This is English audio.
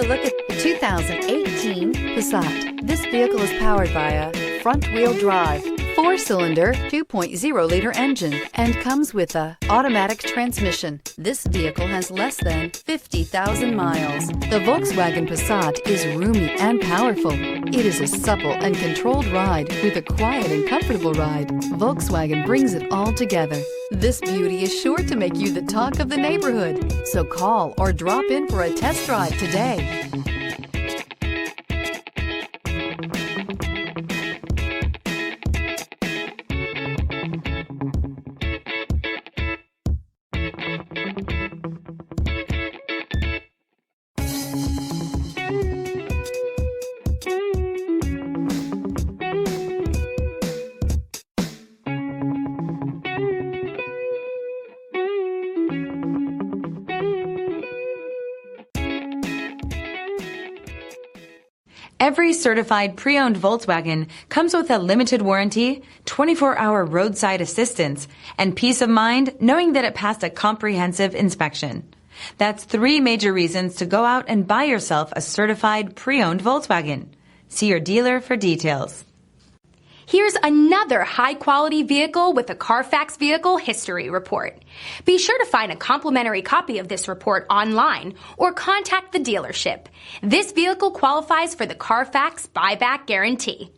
a look at the 2018 Passat. This vehicle is powered by a front-wheel drive, 4-cylinder, 2.0-liter engine, and comes with a automatic transmission. This vehicle has less than 50,000 miles. The Volkswagen Passat is roomy and powerful. It is a supple and controlled ride with a quiet and comfortable ride. Volkswagen brings it all together. This beauty is sure to make you the talk of the neighborhood. So call or drop in for a test drive today. Every certified pre-owned Volkswagen comes with a limited warranty, 24-hour roadside assistance, and peace of mind knowing that it passed a comprehensive inspection. That's 3 major reasons to go out and buy yourself a certified pre-owned Volkswagen. See your dealer for details. Here's another high-quality vehicle with a Carfax Vehicle History Report. Be sure to find a complimentary copy of this report online or contact the dealership. This vehicle qualifies for the Carfax Buyback Guarantee.